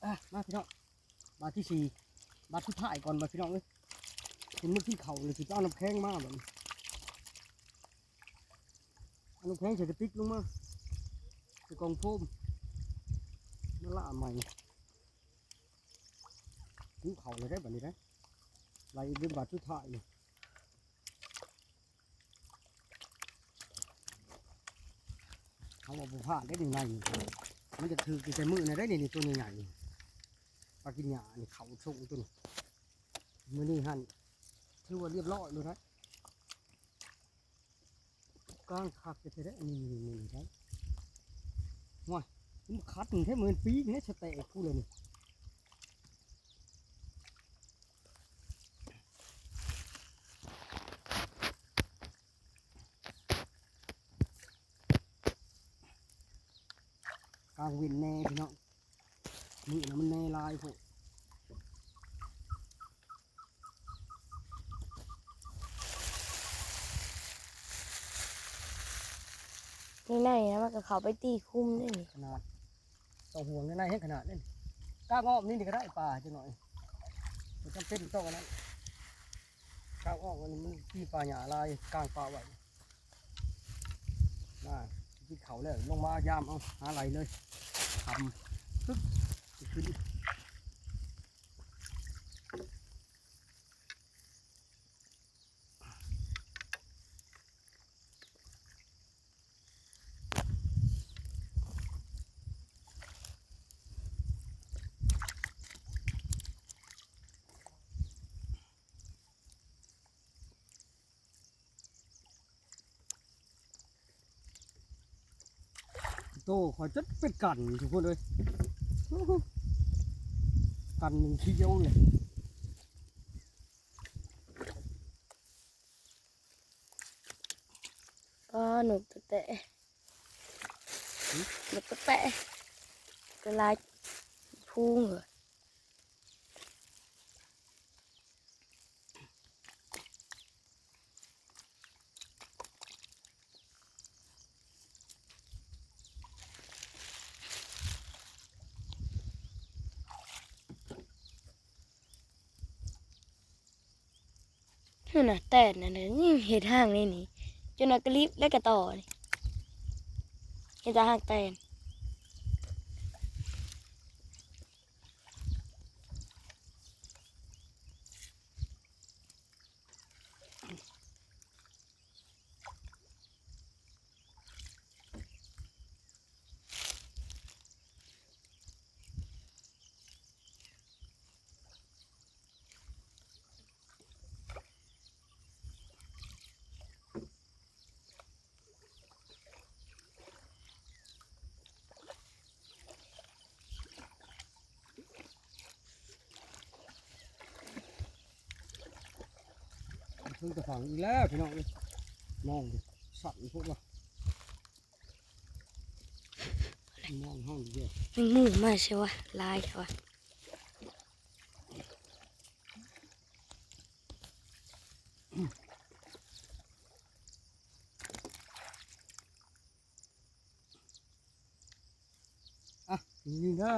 มาพี่น้องบาทที่สี่บาทที่ท้ายก่อนบาทพี่น้องเลยเป็นมือที่เข่าเลยสิเอาน้ำแข็งมาแบบเอาน้ำแข็งใส่กระติกลงมาใส่กล่องโฟมมาล่าใหม่ถึงเข่าเลยได้แบบนี้นะไล่ด้วยบาทที่ท้ายเลยเขาบอกผ่าได้ยังไงมันจะถือกี่ใส่มือเนี่ยได้นี่ตัวใหญ่ๆปลากินหยานี่เขาส่งตัวนี้มือนี่หั่นถือว่าเรียบร้อยเลยนะกลางคักจะได้นี่ได้ว้ายมันคัดแค่เหมือนปีกเนี่ยสเต็กพูดเลยนี่กลางวินแน่พี่น้องมือนะมันแน่ลายพวกนี่ไหนนะมันก็เขาไปตีคุ้มด้วยนี่ขนาดต่อห่วงในให้ขนาดนี้กล้างอ้อมนี่ก็ได้ปลาจังหน่อยมันจำเป็นต้องกันนั้นกล้างอ้อมมันที่ปลาหยาลายกลางปลาไว้น่าที่เขาเลยลงมายามเอาหาไหลเลยทำปึ๊บขึ้นโตขอจัดเป็นกันทุกคนเลยกันหนึ่งที่เดียวเลยก็หนุกตะเตะหนุกตะแปะก็ลายพุ่งเหรอน่ะแต่น่ะนี่เห็ดห้างนี่นี่จนกระลิบและกระต่อนี่เห็ดห้างแต่นเพิ่งจะฝังอีกแล้วพี่น้องเลยมองดิสั่นพวกว่ามองห้องเยอะมันหมูมาใช่วะลายใช่วะนี่นะ